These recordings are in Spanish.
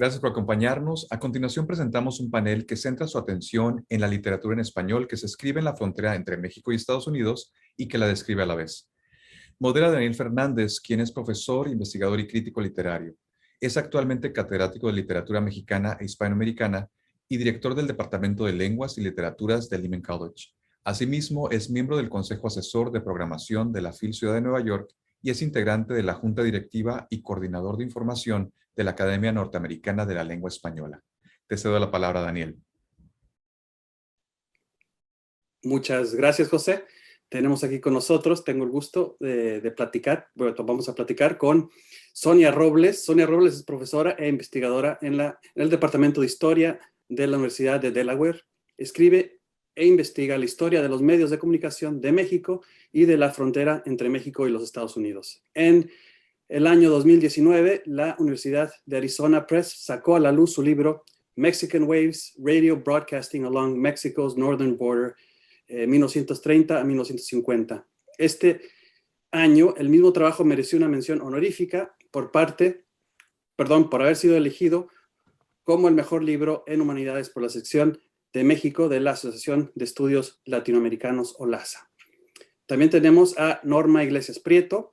Gracias por acompañarnos. A continuación presentamos un panel que centra su atención en la literatura en español que se escribe en la frontera entre México y Estados Unidos y que la describe a la vez. Modera Daniel Fernández, quien es profesor, investigador y crítico literario. Es actualmente catedrático de literatura mexicana e hispanoamericana y director del Departamento de Lenguas y Literaturas del Lehman College. Asimismo, es miembro del Consejo Asesor de Programación de la FIL Ciudad de Nueva York y es integrante de la Junta Directiva y Coordinador de Información de la Academia Norteamericana de la Lengua Española. Te cedo la palabra, Daniel. Muchas gracias, José. Tenemos aquí con nosotros, tengo el gusto de platicar, bueno, vamos a platicar con Sonia Robles. Sonia Robles es profesora e investigadora en el Departamento de Historia de la Universidad de Delaware. Escribe e investiga la historia de los medios de comunicación de México y de la frontera entre México y los Estados Unidos. En el año 2019, la Universidad de Arizona Press sacó a la luz su libro Mexican Waves, Radio Broadcasting Along Mexico's Northern Border, 1930 a 1950. Este año, el mismo trabajo mereció una mención honorífica por haber sido elegido como el mejor libro en humanidades por la sección de México de la Asociación de Estudios Latinoamericanos, o LASA. También tenemos a Norma Iglesias Prieto,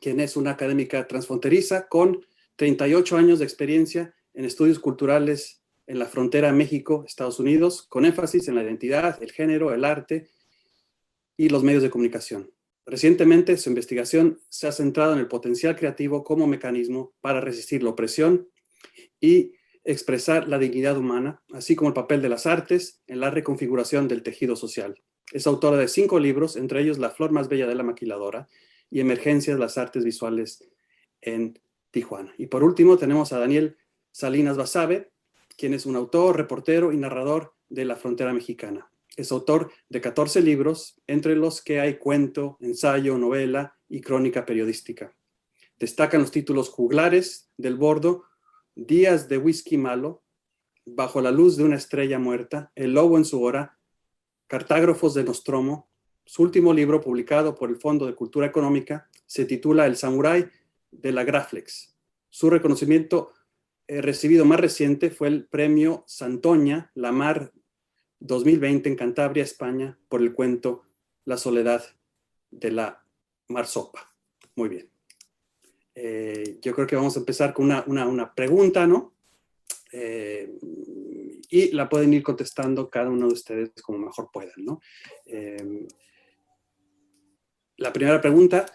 quien es una académica transfronteriza con 38 años de experiencia en estudios culturales en la frontera México-Estados Unidos, con énfasis en la identidad, el género, el arte y los medios de comunicación. Recientemente, su investigación se ha centrado en el potencial creativo como mecanismo para resistir la opresión y expresar la dignidad humana, así como el papel de las artes en la reconfiguración del tejido social. Es autora de 5 libros, entre ellos La flor más bella de la maquiladora y Emergencias de las artes visuales en Tijuana. Y por último, tenemos a Daniel Salinas Basabe, quien es un autor, reportero y narrador de la frontera mexicana. Es autor de 14 libros, entre los que hay cuento, ensayo, novela y crónica periodística. Destacan los títulos Juglares del Bordo, Días de Whisky Malo, Bajo la luz de una estrella muerta, El lobo en su hora, Cartógrafos de Nostromo. Su último libro, publicado por el Fondo de Cultura Económica, se titula El Samurái de la Graflex. Su reconocimiento recibido más reciente fue el premio Santoña La Mar 2020 en Cantabria, España, por el cuento La soledad de la marsopa. Muy bien. Yo creo que vamos a empezar con una pregunta, ¿no? Y la pueden ir contestando cada uno de ustedes como mejor puedan, ¿no? La primera pregunta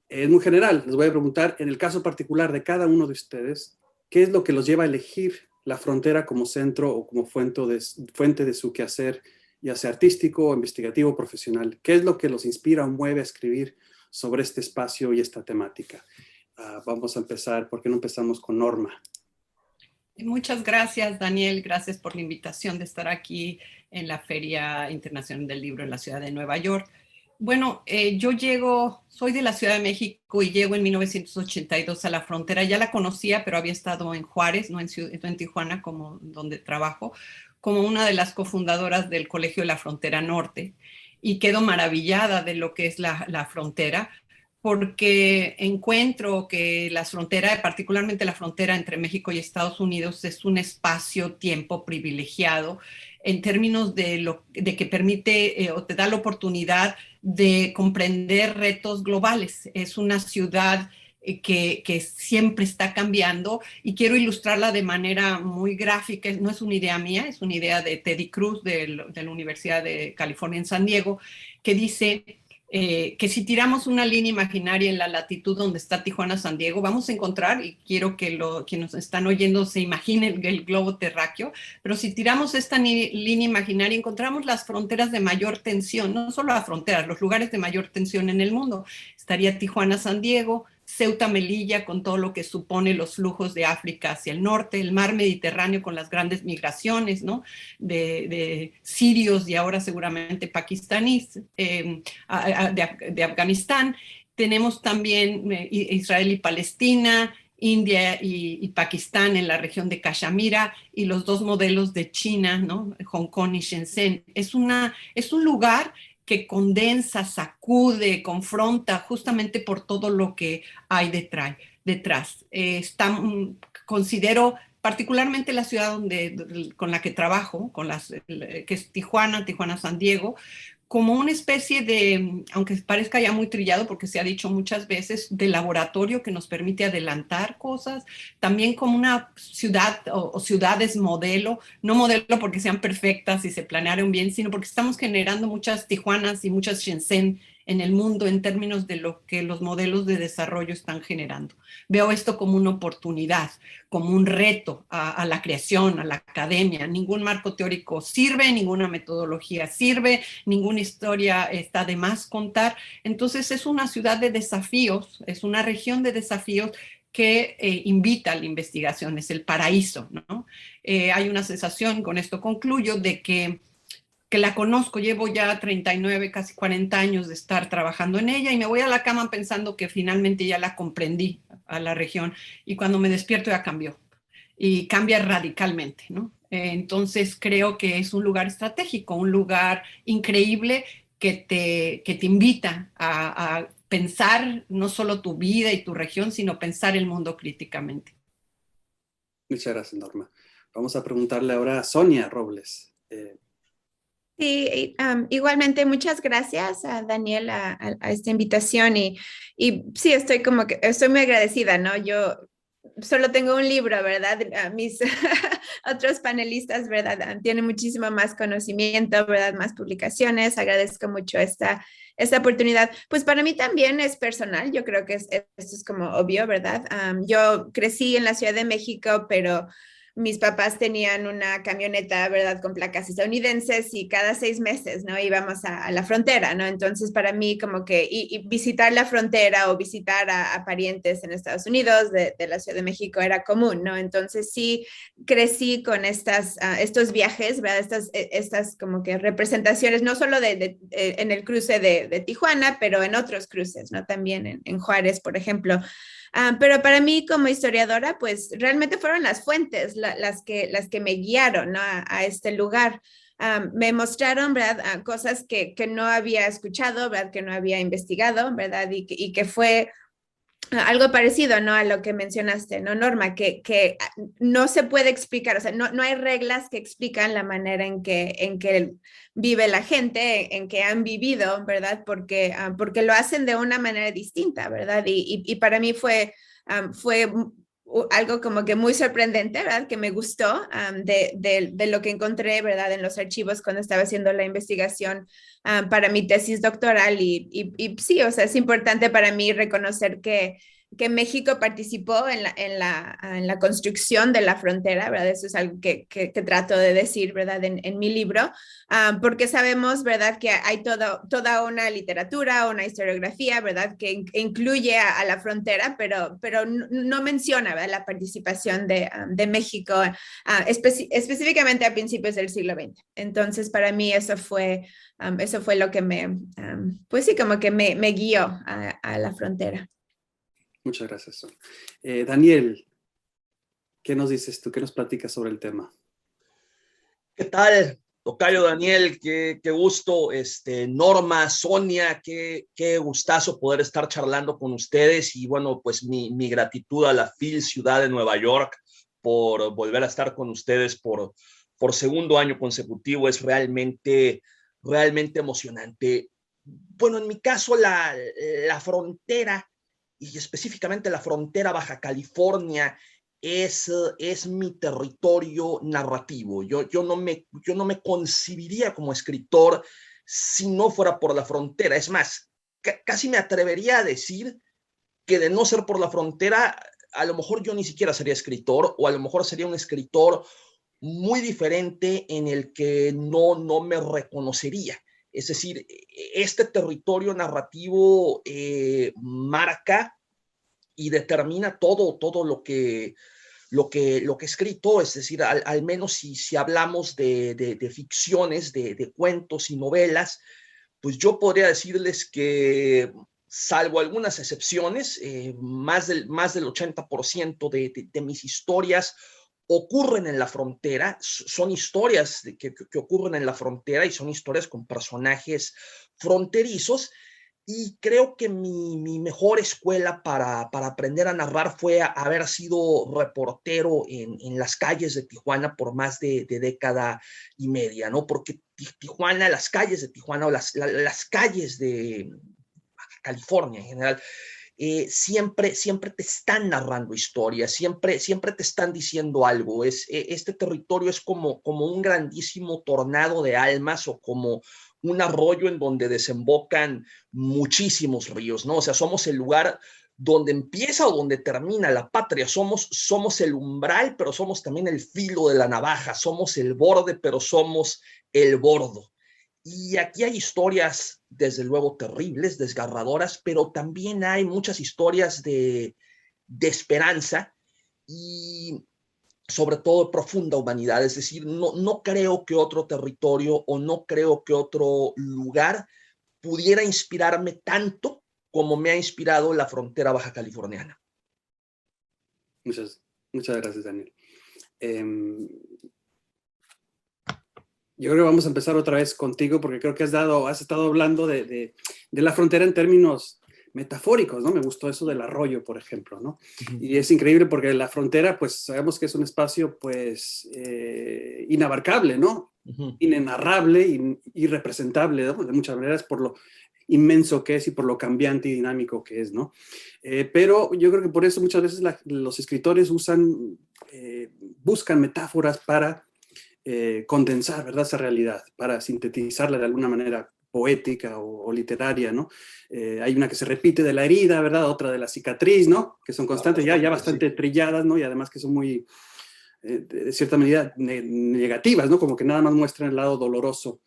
es muy general. Les voy a preguntar, en el caso particular de cada uno de ustedes, ¿qué es lo que los lleva a elegir la frontera como centro o como fuente de su quehacer, ya sea artístico, investigativo, profesional? ¿Qué es lo que los inspira o mueve a escribir sobre este espacio y esta temática? Vamos a empezar, ¿por qué no empezamos con Norma? Muchas gracias, Daniel. Gracias por la invitación de estar aquí en la Feria Internacional del Libro en la ciudad de Nueva York. Bueno, soy de la Ciudad de México y llego en 1982 a la frontera. Ya la conocía, pero había estado en Juárez, no en Tijuana, como donde trabajo, como una de las cofundadoras del Colegio de la Frontera Norte. Y quedo maravillada de lo que es la frontera, porque encuentro que la frontera, particularmente la frontera entre México y Estados Unidos, es un espacio-tiempo privilegiado en términos de que permite o te da la oportunidad de comprender retos globales. Es una ciudad que siempre está cambiando, y quiero ilustrarla de manera muy gráfica. No es una idea mía, es una idea de Teddy Cruz de la Universidad de California en San Diego, que dice que si tiramos una línea imaginaria en la latitud donde está Tijuana, San Diego, vamos a encontrar, y quiero que quienes nos están oyendo se imaginen el globo terráqueo, pero si tiramos esta línea imaginaria, encontramos las fronteras de mayor tensión, no solo las fronteras, los lugares de mayor tensión en el mundo. Estaría Tijuana, San Diego, Ceuta, Melilla, con todo lo que supone los flujos de África hacia el norte, el mar Mediterráneo con las grandes migraciones, ¿no?, de sirios y ahora seguramente pakistaníes, de Afganistán. Tenemos también Israel y Palestina, India y Pakistán en la región de Cachemira, y los 2 modelos de China, ¿no?, Hong Kong y Shenzhen. Es un lugar que condensa, sacude, confronta, justamente por todo lo que hay detrás. Considero particularmente la ciudad con la que trabajo, que es Tijuana, San Diego, como una especie de, aunque parezca ya muy trillado porque se ha dicho muchas veces, de laboratorio que nos permite adelantar cosas, también como una ciudad o ciudades modelo, no modelo porque sean perfectas y se planearon bien, sino porque estamos generando muchas Tijuanas y muchas Shenzhen en el mundo en términos de lo que los modelos de desarrollo están generando. Veo esto como una oportunidad, como un reto a la creación, a la academia. Ningún marco teórico sirve, ninguna metodología sirve, ninguna historia está de más contar. Entonces es una ciudad de desafíos, es una región de desafíos que invita a la investigación, es el paraíso, ¿no? Hay una sensación, con esto concluyo, de que la conozco, llevo ya 39, casi 40 años de estar trabajando en ella y me voy a la cama pensando que finalmente ya la comprendí a la región y cuando me despierto ya cambió y cambia radicalmente, ¿no? Entonces creo que es un lugar estratégico, un lugar increíble que te invita a pensar no solo tu vida y tu región, sino pensar el mundo críticamente. Muchas gracias, Norma. Vamos a preguntarle ahora a Sonia Robles. Sí, igualmente muchas gracias a Daniel a esta invitación y sí, estoy muy agradecida, ¿no? Yo solo tengo un libro, ¿verdad? Mis otros panelistas, ¿verdad? Tienen muchísimo más conocimiento, ¿verdad? Más publicaciones. Agradezco mucho esta oportunidad. Pues para mí también es personal, yo creo que esto es como obvio, ¿verdad? Yo crecí en la Ciudad de México, pero mis papás tenían una camioneta, ¿verdad?, con placas estadounidenses y cada 6 meses, ¿no? Íbamos a la frontera, ¿no? Entonces, para mí, como que y visitar la frontera o visitar a parientes en Estados Unidos, de la Ciudad de México, era común, ¿no? Entonces, sí, crecí con estos viajes, ¿verdad? Estas como que representaciones, no solo en el cruce de Tijuana, pero en otros cruces, ¿no? También en Juárez, por ejemplo. Pero para mí como historiadora, pues realmente fueron las fuentes las que me guiaron, ¿no? a este lugar. Me mostraron, ¿verdad? Cosas que no había escuchado, ¿verdad? Que no había investigado, ¿verdad? Y que fue algo parecido, ¿no? A lo que mencionaste, ¿no, Norma? Que no se puede explicar, o sea, no hay reglas que explican la manera en que vive la gente, en que han vivido, ¿verdad? Porque lo hacen de una manera distinta, ¿verdad? Y para mí fue algo como que muy sorprendente, ¿verdad? Que me gustó de lo que encontré, ¿verdad? En los archivos cuando estaba haciendo la investigación para mi tesis doctoral y sí, o sea, es importante para mí reconocer que México participó en la construcción de la frontera, ¿verdad? Eso es algo que trato de decir, ¿verdad? En mi libro, porque sabemos, ¿verdad? Que hay toda una literatura, una historiografía, ¿verdad? Que incluye a la frontera, pero no menciona, ¿verdad? La participación de México, específicamente a principios del siglo XX. Entonces, para mí eso fue lo que pues sí, como que me guió a la frontera. Muchas gracias. Daniel, ¿qué nos dices tú? ¿Qué nos platicas sobre el tema? ¿Qué tal, tocayo Daniel? Qué gusto. Norma, Sonia, qué gustazo poder estar charlando con ustedes. Y bueno, pues mi gratitud a la Phil Ciudad de Nueva York por volver a estar con ustedes por segundo año consecutivo. Es realmente emocionante. Bueno, en mi caso, la frontera, y específicamente la frontera Baja California, es mi territorio narrativo. Yo no me concibiría como escritor si no fuera por la frontera. Es más, casi me atrevería a decir que de no ser por la frontera, a lo mejor yo ni siquiera sería escritor, o a lo mejor sería un escritor muy diferente en el que no me reconocería. Es decir, este territorio narrativo marca y determina todo lo que he escrito. Es decir, al menos si hablamos de ficciones, de cuentos y novelas, pues yo podría decirles que, salvo algunas excepciones, más del 80% de mis historias ocurren en la frontera. Son historias que ocurren en la frontera y son historias con personajes fronterizos. Y creo que mi mejor escuela para aprender a narrar fue haber sido reportero en las calles de Tijuana por más de década y media, ¿no? Porque Tijuana, las calles de Tijuana o las calles de California en general, siempre te están narrando historias, siempre te están diciendo algo. Este territorio es como un grandísimo tornado de almas o como un arroyo en donde desembocan muchísimos ríos, ¿no? O sea, somos el lugar donde empieza o donde termina la patria, somos el umbral, pero somos también el filo de la navaja, somos el borde, pero somos el bordo. Y aquí hay historias, desde luego, terribles, desgarradoras, pero también hay muchas historias de esperanza y sobre todo de profunda humanidad. Es decir, no creo que otro territorio o no creo que otro lugar pudiera inspirarme tanto como me ha inspirado la frontera baja californiana. Muchas gracias, Daniel. Yo creo que vamos a empezar otra vez contigo porque creo que has estado hablando de la frontera en términos metafóricos, ¿no? Me gustó eso del arroyo, por ejemplo, ¿no? Uh-huh. Y es increíble porque la frontera, pues sabemos que es un espacio, pues, inabarcable, ¿no? Uh-huh. Inenarrable, irrepresentable, ¿no? De muchas maneras por lo inmenso que es y por lo cambiante y dinámico que es, ¿no? Pero yo creo que por eso muchas veces los escritores buscan metáforas para condensar, ¿verdad?, esa realidad, para sintetizarla de alguna manera poética o literaria, ¿no? Hay una que se repite de la herida, ¿verdad?, otra de la cicatriz, ¿no?, que son constantes, ya bastante trilladas, ¿no?, y además que son muy, de cierta medida, negativas, ¿no?, como que nada más muestran el lado doloroso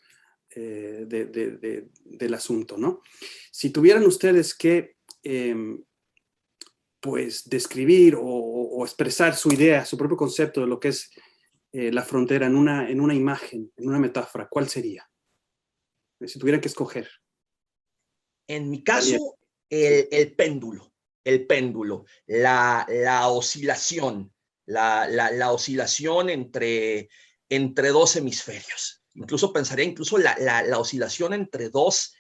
del asunto, ¿no? Si tuvieran ustedes que, pues, describir o expresar su idea, su propio concepto de lo que es la frontera en una imagen, en una metáfora, ¿cuál sería? Si tuvieran que escoger. En mi caso, el péndulo, la oscilación, la oscilación entre dos hemisferios. Incluso pensaría la oscilación entre dos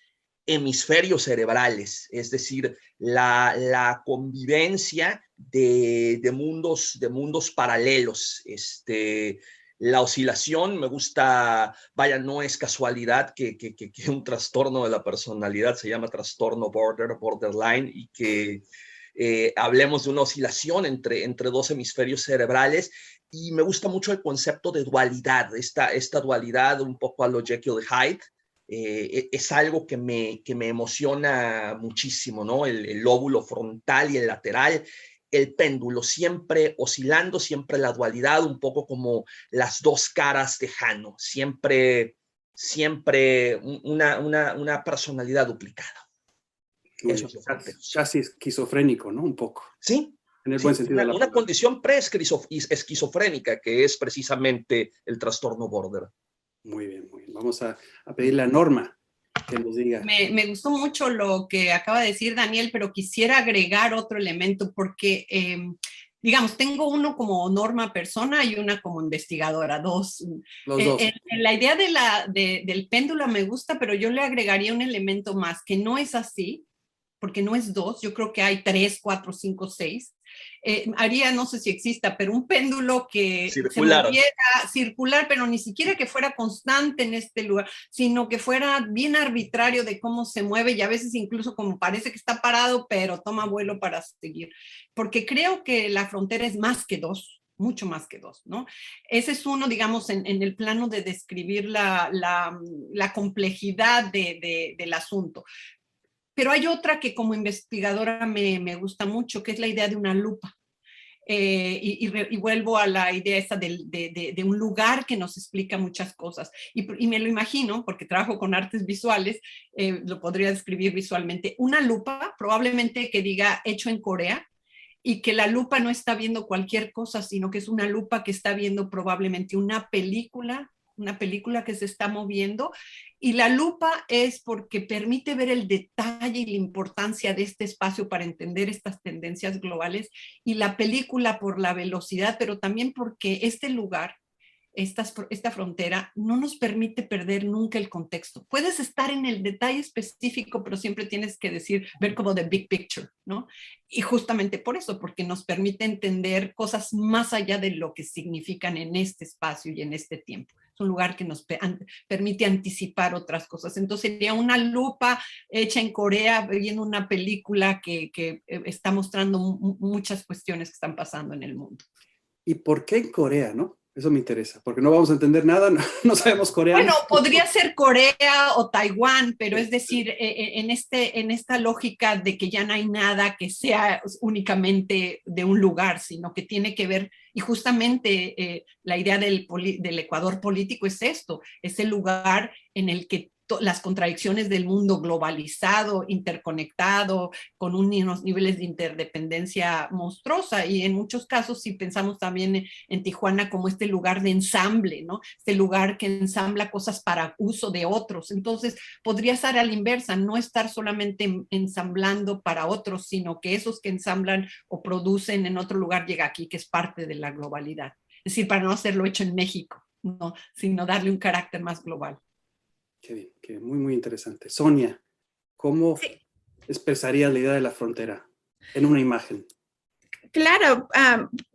hemisferios cerebrales, es decir, la convivencia de mundos paralelos. La oscilación, me gusta, vaya, no es casualidad que un trastorno de la personalidad se llama trastorno borderline, y que hablemos de una oscilación entre dos hemisferios cerebrales. Y me gusta mucho el concepto de dualidad, esta dualidad un poco a lo Jekyll y Hyde. Es algo que me emociona muchísimo, ¿no? El lóbulo frontal y el lateral, el péndulo, siempre oscilando, siempre la dualidad, un poco como las dos caras de Jano, siempre una personalidad duplicada. Eso es casi esquizofrénico, ¿no? Un poco. Sí. En el buen sentido de la palabra. Una condición pre-esquizofrénica, que es precisamente el trastorno border. Muy bien, muy bien. Vamos a pedirle a Norma que nos diga. Me gustó mucho lo que acaba de decir Daniel, pero quisiera agregar otro elemento porque, digamos, tengo uno como Norma persona y una como investigadora, dos. Los dos. La idea del péndulo me gusta, pero yo le agregaría un elemento más, que no es así, porque no es dos, yo creo que hay 3, 4, 5, 6. Haría, no sé si exista, pero un péndulo que circular. Se moviera circular, pero ni siquiera que fuera constante en este lugar, sino que fuera bien arbitrario de cómo se mueve y a veces incluso como parece que está parado, pero toma vuelo para seguir. Porque creo que la frontera es más que dos, mucho más que dos, ¿no? Ese es uno, digamos, en el plano de describir la complejidad del asunto. Pero hay otra que como investigadora me gusta mucho, que es la idea de una lupa. Y vuelvo a la idea esta de un lugar que nos explica muchas cosas. Y me lo imagino, porque trabajo con artes visuales, lo podría describir visualmente. Una lupa, probablemente que diga hecho en Corea, y que la lupa no está viendo cualquier cosa, sino que es una lupa que está viendo probablemente una película que se está moviendo, y la lupa es porque permite ver el detalle y la importancia de este espacio para entender estas tendencias globales, y la película por la velocidad, pero también porque este lugar esta frontera no nos permite perder nunca el contexto. Puedes estar en el detalle específico, pero siempre tienes que ver como the big picture, ¿no? Y justamente por eso, porque nos permite entender cosas más allá de lo que significan en este espacio y en este tiempo. Es un lugar que nos permite anticipar otras cosas. Entonces sería una lupa hecha en Corea, viendo una película que está mostrando muchas cuestiones que están pasando en el mundo. ¿Y por qué en Corea, no? Eso me interesa, porque no vamos a entender nada, no sabemos coreano. Bueno, podría ser Corea o Taiwán, pero es decir, en esta lógica de que ya no hay nada que sea únicamente de un lugar, sino que tiene que ver, y justamente la idea del Ecuador político es esto, es el lugar en el que las contradicciones del mundo globalizado, interconectado, con unos niveles de interdependencia monstruosa. Y en muchos casos, si pensamos también en Tijuana como este lugar de ensamble, ¿no? Este lugar que ensambla cosas para uso de otros. Entonces, podría ser a la inversa, no estar solamente ensamblando para otros, sino que esos que ensamblan o producen en otro lugar llega aquí, que es parte de la globalidad. Es decir, para no hacerlo hecho en México, ¿no? Sino darle un carácter más global. Qué bien, qué muy, muy interesante. Sonia, ¿cómo expresarías la idea de la frontera en una imagen? Claro,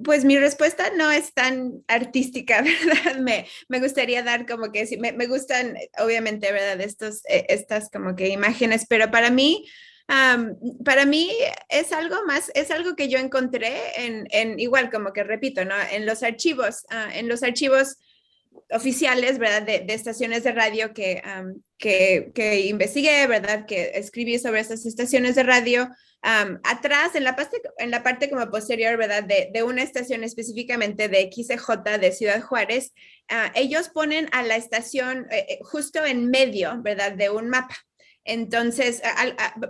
pues mi respuesta no es tan artística, ¿verdad? Me gustaría dar como que sí, me gustan obviamente, ¿verdad? Estas como que imágenes, pero para mí es algo más, es algo que yo encontré igual como que repito, ¿no? En los archivos oficiales, ¿verdad? De estaciones de radio que investigué, ¿verdad? Que escribí sobre estas estaciones de radio. Atrás, en la parte como posterior, ¿verdad? De una estación específicamente de XCJ de Ciudad Juárez, ellos ponen a la estación justo en medio, ¿verdad? De un mapa. Entonces,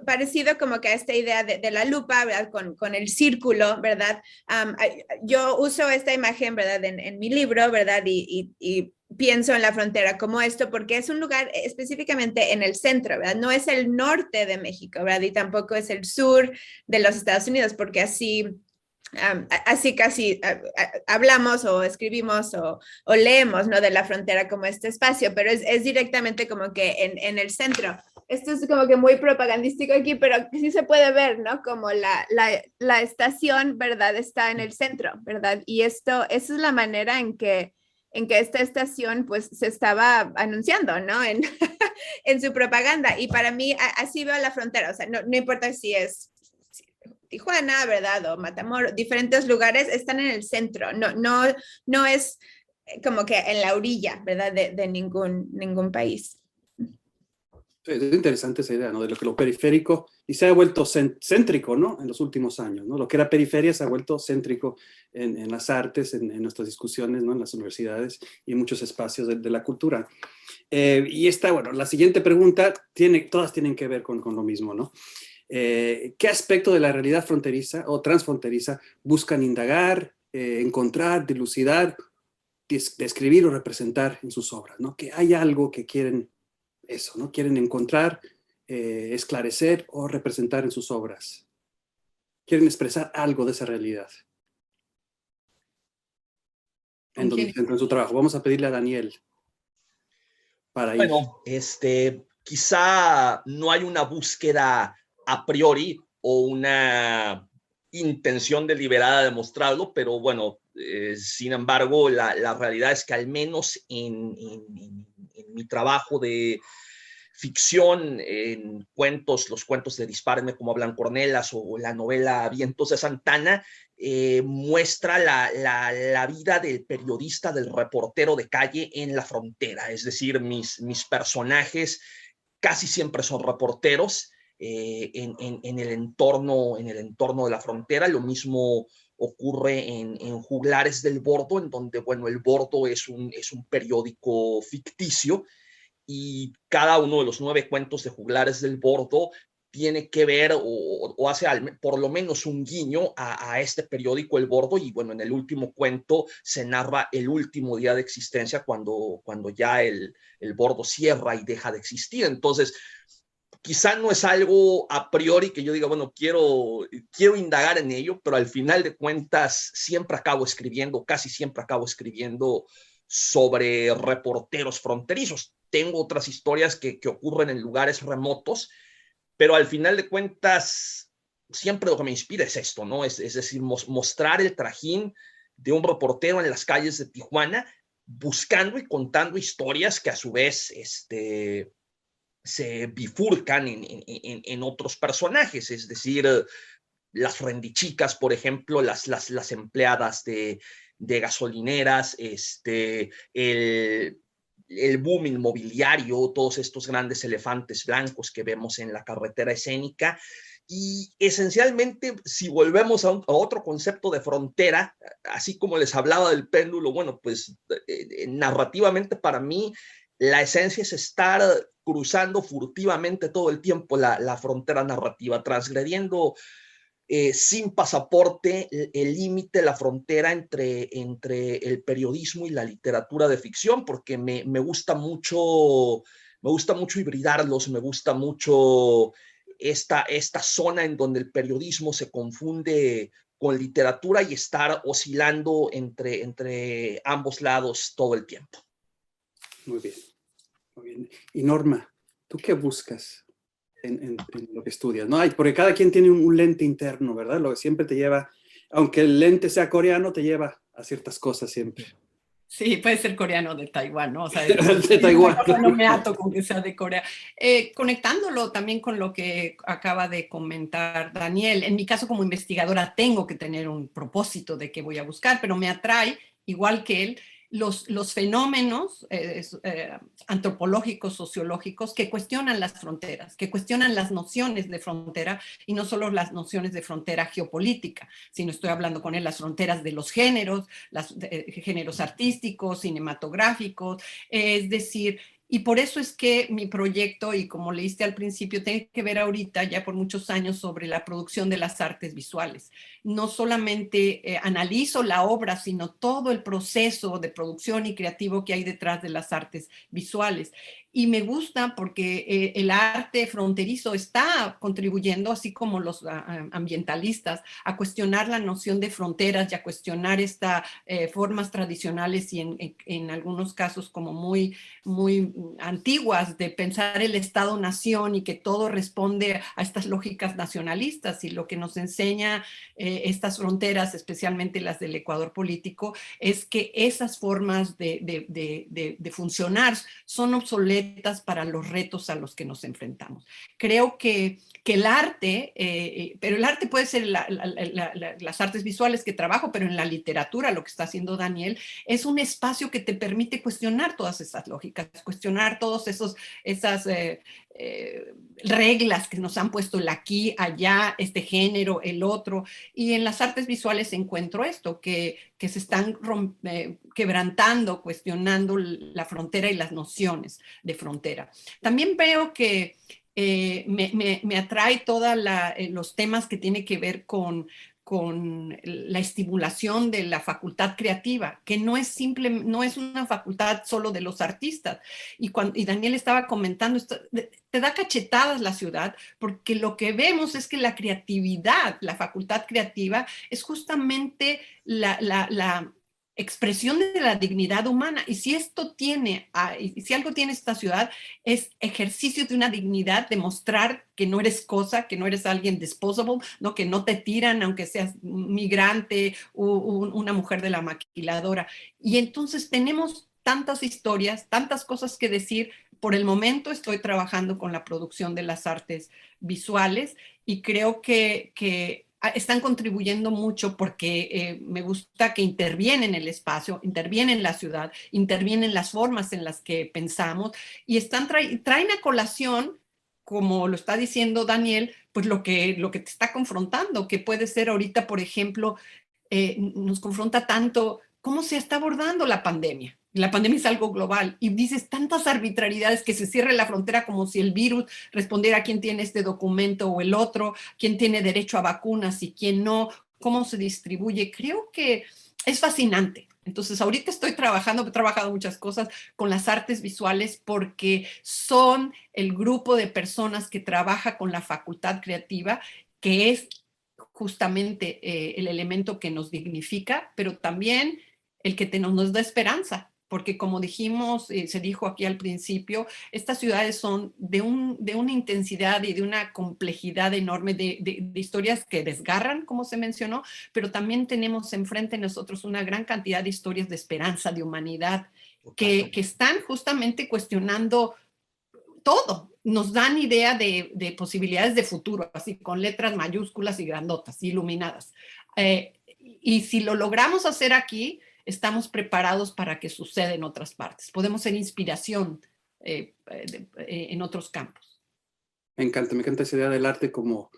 parecido como que a esta idea de la lupa, ¿verdad? Con el círculo, ¿verdad? Yo uso esta imagen, ¿verdad? En mi libro, ¿verdad? Y pienso en la frontera como esto, porque es un lugar específicamente en el centro, ¿verdad? No es el norte de México, ¿verdad? Y tampoco es el sur de los Estados Unidos, porque así casi hablamos o escribimos o leemos, ¿no? De la frontera como este espacio, pero es directamente como que en el centro. Esto es como que muy propagandístico aquí, pero sí se puede ver, ¿no? Como la estación, ¿verdad? Está en el centro, ¿verdad? Y esa es la manera en que esta estación pues se estaba anunciando, ¿no? En su propaganda. Y para mí así veo la frontera, o sea, no importa si es Tijuana, ¿verdad? O Matamoros, diferentes lugares están en el centro, no es como que en la orilla, ¿verdad? De ningún país. Es interesante esa idea, ¿no? De lo periférico, y se ha vuelto céntrico, ¿no? En los últimos años, ¿no? Lo que era periferia se ha vuelto céntrico en las artes, en nuestras discusiones, ¿no? En las universidades y en muchos espacios de la cultura. Y bueno, la siguiente pregunta, todas tienen que ver con lo mismo, ¿no? ¿Qué aspecto de la realidad fronteriza o transfronteriza buscan indagar, encontrar, dilucidar, describir o representar en sus obras, ¿no? Que hay algo que quieren eso, ¿no? Quieren encontrar, esclarecer o representar en sus obras. Quieren expresar algo de esa realidad en su trabajo. Vamos a pedirle a Daniel para ir. Bueno, quizá no hay una búsqueda a priori o una intención deliberada de mostrarlo, pero bueno, sin embargo, la realidad es que al menos en mi trabajo de ficción, en los cuentos de Dispárenme como hablan Cornelas o la novela Vientos de Santana, muestra la vida del periodista, del reportero de calle en la frontera. Es decir, mis personajes casi siempre son reporteros en el entorno de la frontera. Lo mismo ocurre en Juglares del Bordo, en donde, bueno, el Bordo es un periódico ficticio, y cada uno de los 9 cuentos de Juglares del Bordo tiene que ver o hace por lo menos un guiño a este periódico El Bordo. Y bueno, en el último cuento se narra el último día de existencia, cuando ya el Bordo cierra y deja de existir. Entonces, quizá no es algo a priori que yo diga, bueno, quiero indagar en ello, pero al final de cuentas siempre acabo escribiendo, casi siempre acabo escribiendo sobre reporteros fronterizos. Tengo otras historias que ocurren en lugares remotos, pero al final de cuentas, siempre lo que me inspira es esto, ¿no? Es decir, mostrar el trajín de un reportero en las calles de Tijuana, buscando y contando historias que a su vez se bifurcan en otros personajes, es decir, las rendichicas, por ejemplo, las empleadas de gasolineras, el boom inmobiliario, todos estos grandes elefantes blancos que vemos en la carretera escénica. Y esencialmente, si volvemos a otro concepto de frontera, así como les hablaba del péndulo, bueno, pues narrativamente para mí la esencia es estar cruzando furtivamente todo el tiempo la frontera narrativa, transgrediendo sin pasaporte el límite, la frontera entre el periodismo y la literatura de ficción, porque me gusta mucho hibridarlos, me gusta mucho esta zona en donde el periodismo se confunde con literatura y estar oscilando entre ambos lados todo el tiempo. Muy bien, muy bien. Y Norma, ¿tú qué buscas en lo que estudias? ¿No? Porque cada quien tiene un lente interno, ¿verdad? Lo que siempre te lleva, aunque el lente sea coreano, te lleva a ciertas cosas siempre. Sí, puede ser coreano de Taiwán, ¿no? O sea, de Taiwán. No me ato con que sea de Corea. Conectándolo también con lo que acaba de comentar Daniel, en mi caso como investigadora tengo que tener un propósito de qué voy a buscar, pero me atrae, igual que él, los fenómenos antropológicos, sociológicos que cuestionan las fronteras, que cuestionan las nociones de frontera y no solo las nociones de frontera geopolítica, sino estoy hablando con él las fronteras de los géneros, géneros artísticos, cinematográficos, es decir, y por eso es que mi proyecto, y como leíste al principio, tiene que ver ahorita ya por muchos años sobre la producción de las artes visuales. No solamente analizo la obra, sino todo el proceso de producción y creativo que hay detrás de las artes visuales. Y me gusta porque el arte fronterizo está contribuyendo, así como los ambientalistas, a cuestionar la noción de fronteras y a cuestionar estas formas tradicionales y en algunos casos como muy antiguas de pensar el Estado-nación y que todo responde a estas lógicas nacionalistas. Y lo que nos enseña estas fronteras, especialmente las del Ecuador político, es que esas formas de funcionar son obsoletas para los retos a los que nos enfrentamos. Creo que el arte, pero el arte puede ser las artes visuales que trabajo, pero en la literatura, lo que está haciendo Daniel, es un espacio que te permite cuestionar todas esas lógicas, cuestionar todas esas reglas que nos han puesto el aquí, allá, este género, el otro. Y en las artes visuales encuentro esto, que se están quebrantando, cuestionando la frontera y las nociones de frontera. También veo que me atrae todos los temas que tienen que ver con la estimulación de la facultad creativa, que no es una facultad solo de los artistas. Y Daniel estaba comentando, te da cachetadas la ciudad, porque lo que vemos es que la creatividad, la facultad creativa, es justamente la expresión de la dignidad humana. Y si si algo tiene esta ciudad, es ejercicio de una dignidad, de mostrar que no eres cosa, que no eres alguien disposable, ¿no? Que no te tiran aunque seas migrante o una mujer de la maquiladora. Y entonces tenemos tantas historias, tantas cosas que decir. Por el momento estoy trabajando con la producción de las artes visuales y creo que están contribuyendo mucho porque me gusta que intervienen en el espacio, intervienen en la ciudad, intervienen las formas en las que pensamos y traen a colación, como lo está diciendo Daniel, pues lo que te está confrontando, que puede ser ahorita, por ejemplo, nos confronta tanto cómo se está abordando la pandemia. La pandemia es algo global y dices tantas arbitrariedades, que se cierre la frontera como si el virus respondiera a quién tiene este documento o el otro, quién tiene derecho a vacunas y quién no, cómo se distribuye. Creo que es fascinante. Entonces, ahorita he trabajado muchas cosas con las artes visuales porque son el grupo de personas que trabaja con la facultad creativa, que es justamente el elemento que nos dignifica, pero también el que nos da esperanza. porque como dijimos, se dijo aquí al principio, estas ciudades son de una intensidad y de una complejidad enorme de historias que desgarran, como se mencionó, pero también tenemos enfrente de nosotros una gran cantidad de historias de esperanza, de humanidad, que están justamente cuestionando todo. Nos dan idea de posibilidades de futuro, así con letras mayúsculas y grandotas, iluminadas. Y si lo logramos hacer aquí, estamos preparados para que suceda en otras partes. Podemos ser inspiración en otros campos. Me encanta esa idea del arte como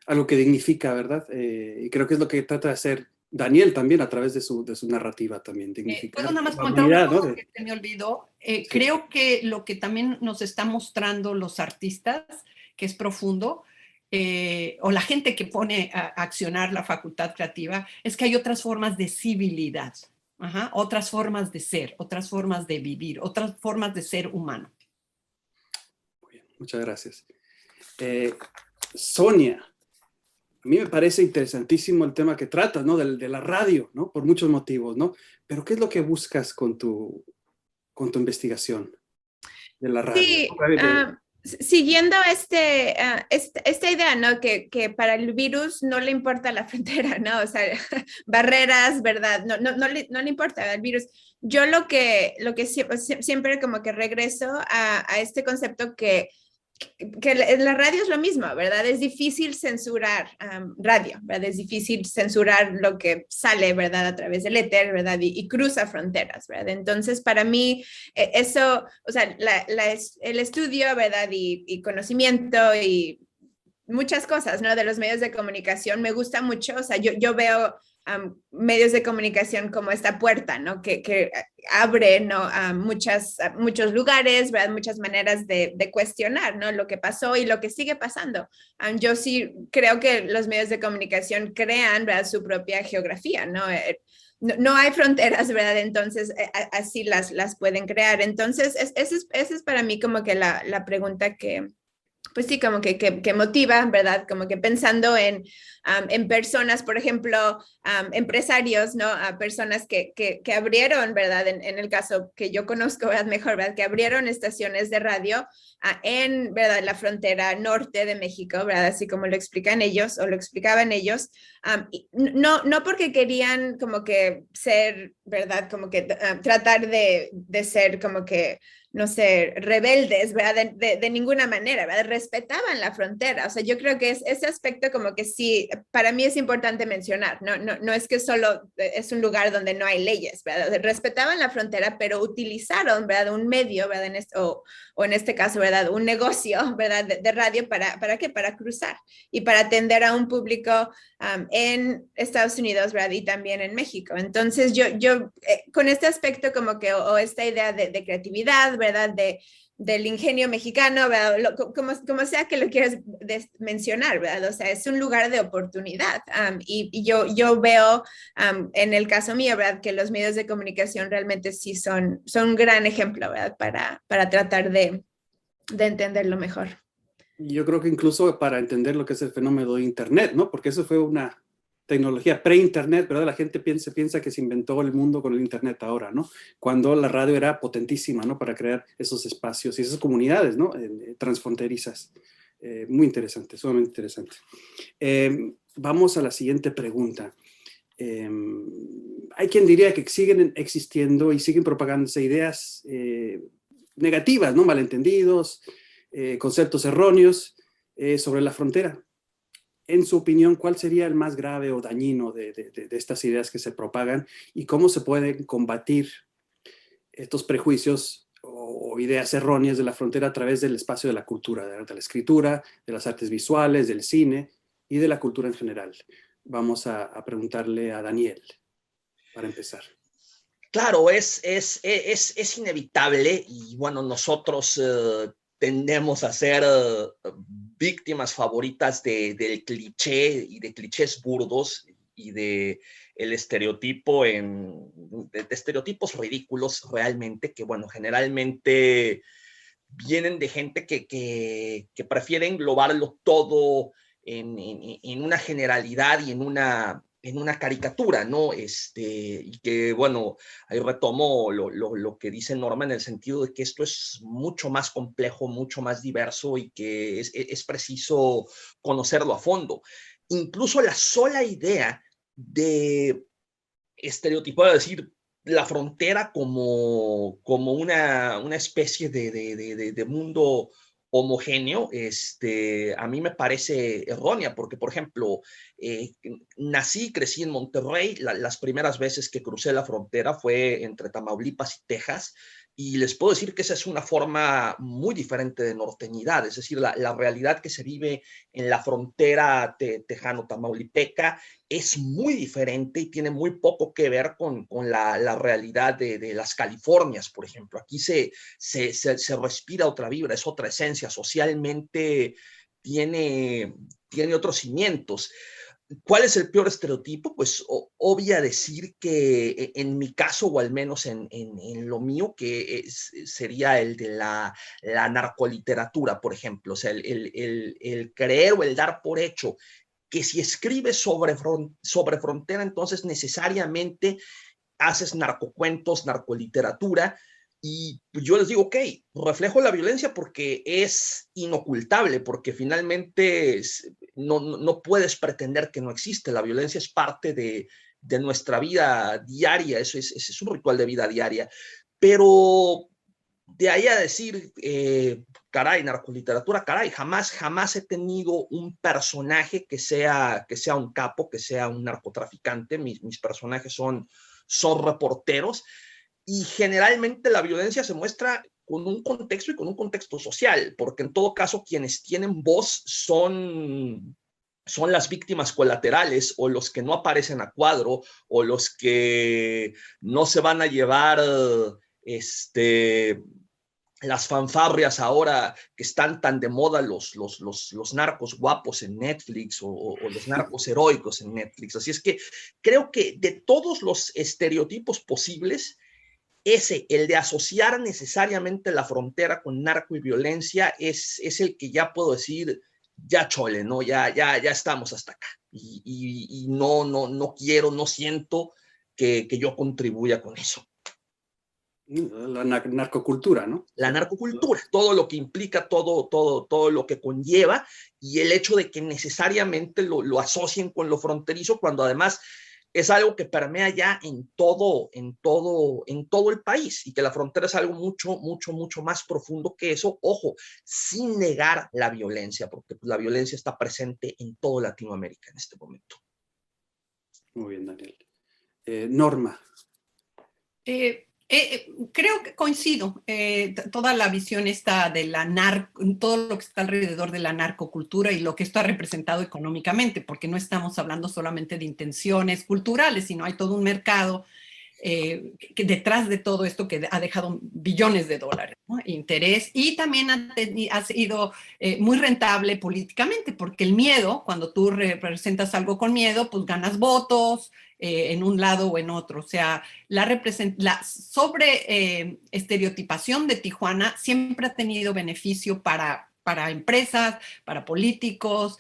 algo que dignifica, ¿verdad? Y creo que es lo que trata de hacer Daniel también a través de su narrativa también, dignificar ¿Puedo nada más la comentar humanidad, una cosa ¿no? que se me olvidó? Sí. Creo que lo que también nos está mostrando los artistas, que es profundo, o la gente que pone a accionar la facultad creativa, es que hay otras formas de civilidad, otras formas de ser, otras formas de vivir, otras formas de ser humano. Muy bien, muchas gracias. Sonia, a mí me parece interesantísimo el tema que tratas, ¿no? De la radio, ¿no? Por muchos motivos, ¿no? Pero ¿qué es lo que buscas con tu investigación de la radio? Sí, siguiendo esta idea, ¿no? Que para el virus no le importa la frontera, ¿no? O sea, barreras, ¿verdad? No le importa el virus. Yo lo que siempre como que regreso a este concepto que la radio es lo mismo, ¿verdad? Es difícil censurar radio, ¿verdad? Es difícil censurar lo que sale, ¿verdad? A través del éter, ¿verdad? Y cruza fronteras, ¿verdad? Entonces, para mí, eso, o sea, el estudio, ¿verdad? Y conocimiento y muchas cosas, ¿no? De los medios de comunicación me gusta mucho, o sea, yo veo medios de comunicación como esta puerta, ¿no? Que abre, ¿no? A muchos lugares, ¿verdad? Muchas maneras de cuestionar, ¿no? Lo que pasó y lo que sigue pasando. Yo sí creo que los medios de comunicación crean, ¿verdad? Su propia geografía, ¿no? No hay fronteras, ¿verdad? Entonces, así las pueden crear. Entonces, esa es para mí como que la pregunta que pues sí, como que motiva, ¿verdad? Como que pensando en personas, por ejemplo, empresarios, ¿no? A personas que abrieron, ¿verdad? En el caso que yo conozco, ¿verdad? Mejor, ¿verdad? Que abrieron estaciones de radio en, ¿verdad? La frontera norte de México, ¿verdad? Así como lo explican ellos o lo explicaban ellos. No porque querían como que ser, ¿verdad? Como que tratar de ser como que no sé, rebeldes, ¿verdad? De ninguna manera, ¿verdad? Respetaban la frontera. O sea, yo creo que ese aspecto como que sí, para mí es importante mencionar. No es que solo es un lugar donde no hay leyes, ¿verdad? Respetaban la frontera, pero utilizaron, ¿verdad? Un medio, ¿verdad? O en este caso, ¿verdad? Un negocio, ¿verdad? De radio, ¿para qué? Para cruzar y para atender a un público en Estados Unidos, ¿verdad? Y también en México. Entonces, yo con este aspecto como que, o esta idea de creatividad, ¿verdad? Del ingenio mexicano, ¿verdad? Como sea que lo quieras mencionar, ¿verdad? O sea, es un lugar de oportunidad. Y yo veo en el caso mío, ¿verdad? Que los medios de comunicación realmente sí son un gran ejemplo, ¿verdad? Para tratar de entenderlo mejor. Yo creo que incluso para entender lo que es el fenómeno de Internet, ¿no? Porque eso fue una tecnología pre-Internet, ¿verdad? La gente piensa que se inventó el mundo con el Internet ahora, ¿no? Cuando la radio era potentísima, ¿no? Para crear esos espacios y esas comunidades, ¿no? Transfronterizas. Muy interesante, sumamente interesante. Vamos a la siguiente pregunta. Hay quien diría que siguen existiendo y siguen propagándose ideas negativas, ¿no? Malentendidos, conceptos erróneos sobre la frontera. En su opinión, ¿cuál sería el más grave o dañino de estas ideas que se propagan y cómo se pueden combatir estos prejuicios o ideas erróneas de la frontera a través del espacio de la cultura, de la escritura, de las artes visuales, del cine y de la cultura en general? Vamos a preguntarle a Daniel para empezar. Claro, es inevitable y bueno, nosotros tendemos a ser víctimas favoritas del cliché y de clichés burdos y de el estereotipo de estereotipos ridículos realmente, que bueno, generalmente vienen de gente que prefiere englobarlo todo en una generalidad y en una en una caricatura, ¿no? Y que, bueno, ahí retomo lo que dice Norma en el sentido de que esto es mucho más complejo, mucho más diverso y que es preciso conocerlo a fondo. Incluso la sola idea de estereotipar, es decir, la frontera como una especie de mundo homogéneo, a mí me parece errónea, porque, por ejemplo, nací y crecí en Monterrey. Las primeras veces que crucé la frontera fue entre Tamaulipas y Texas, y les puedo decir que esa es una forma muy diferente de norteñidad, es decir, la realidad que se vive en la frontera tejano-tamaulipeca es muy diferente y tiene muy poco que ver con la realidad de las Californias, por ejemplo. Aquí se respira otra vibra, es otra esencia, socialmente tiene otros cimientos. ¿Cuál es el peor estereotipo? Pues obvia decir que en mi caso, o al menos en lo mío, que sería el de la narcoliteratura, por ejemplo. O sea, el creer o el dar por hecho que si escribes sobre frontera, entonces necesariamente haces narcocuentos, narcoliteratura. Y yo les digo, ok, reflejo la violencia porque es inocultable, porque finalmente no puedes pretender que no existe. La violencia es parte de nuestra vida diaria, eso es un ritual de vida diaria. Pero de ahí a decir, caray, narcoliteratura, caray, jamás he tenido un personaje que sea un capo, que sea un narcotraficante. Mis personajes son reporteros, y generalmente la violencia se muestra con un contexto y con un contexto social, porque en todo caso quienes tienen voz son las víctimas colaterales, o los que no aparecen a cuadro, o los que no se van a llevar las fanfarrias ahora que están tan de moda, los narcos guapos en Netflix, o los narcos heroicos en Netflix. Así es que creo que de todos los estereotipos posibles, el de asociar necesariamente la frontera con narco y violencia es el que ya puedo decir, ya chole, ¿no? Ya estamos hasta acá. Y no quiero, no siento que yo contribuya con eso. La narcocultura, ¿no? La narcocultura, todo lo que implica, todo lo que conlleva, y el hecho de que necesariamente lo asocien con lo fronterizo, cuando además es algo que permea ya en todo el país, y que la frontera es algo mucho más profundo que eso, ojo, sin negar la violencia, porque la violencia está presente en toda Latinoamérica en este momento. Muy bien, Daniel. Norma. Creo que coincido. Toda la visión está de todo lo que está alrededor de la narcocultura y lo que está representado económicamente, porque no estamos hablando solamente de intenciones culturales, sino hay todo un mercado que detrás de todo esto que ha dejado billones de dólares, ¿no? Interés, y también ha sido muy rentable políticamente, porque el miedo, cuando tú representas algo con miedo, pues ganas votos en un lado o en otro. O sea, la sobre estereotipación de Tijuana siempre ha tenido beneficio para empresas, para políticos,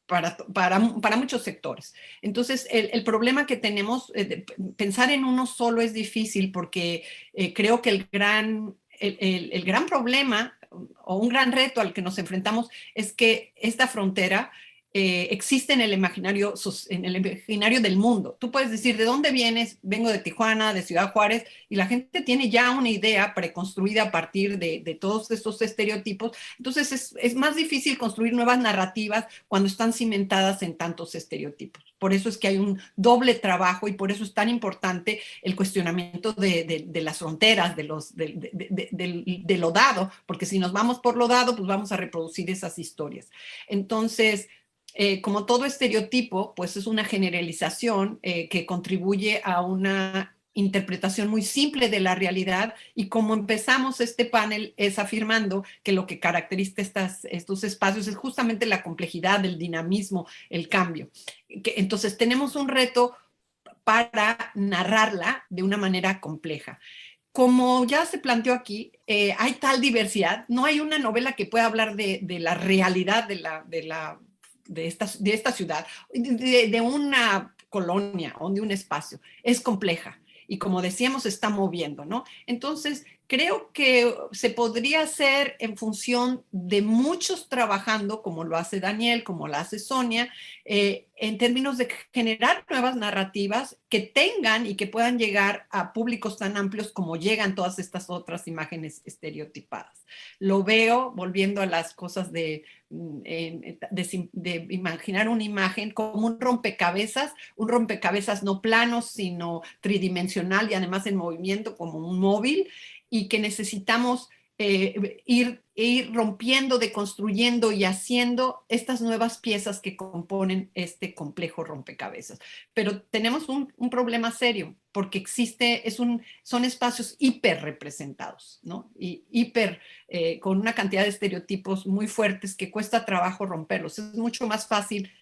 para muchos sectores. Entonces, el problema que tenemos, pensar en uno solo es difícil, porque creo que el gran problema o un gran reto al que nos enfrentamos es que esta frontera existe en el imaginario del mundo. Tú puedes decir, ¿de dónde vienes? Vengo de Tijuana, de Ciudad Juárez, y la gente tiene ya una idea preconstruida a partir de todos estos estereotipos. Entonces es más difícil construir nuevas narrativas cuando están cimentadas en tantos estereotipos. Por eso es que hay un doble trabajo, y por eso es tan importante el cuestionamiento de las fronteras, de lo dado, porque si nos vamos por lo dado, pues vamos a reproducir esas historias. Entonces, como todo estereotipo, pues es una generalización que contribuye a una interpretación muy simple de la realidad, y como empezamos este panel es afirmando que lo que caracteriza estos espacios es justamente la complejidad, el dinamismo, el cambio. Entonces tenemos un reto para narrarla de una manera compleja. Como ya se planteó aquí, hay tal diversidad, no hay una novela que pueda hablar de la realidad de la esta ciudad, de una colonia o de un espacio, es compleja. Y como decíamos, se está moviendo, ¿no? Entonces, creo que se podría hacer en función de muchos trabajando, como lo hace Daniel, como lo hace Sonia, en términos de generar nuevas narrativas que tengan y que puedan llegar a públicos tan amplios como llegan todas estas otras imágenes estereotipadas. Lo veo, volviendo a las cosas de imaginar una imagen como un rompecabezas no plano, sino tridimensional y además en movimiento como un móvil, y que necesitamos ir rompiendo, deconstruyendo y haciendo estas nuevas piezas que componen este complejo rompecabezas. Pero tenemos un problema serio, porque son espacios hiperrepresentados, ¿no? Y con una cantidad de estereotipos muy fuertes que cuesta trabajo romperlos. Es mucho más fácil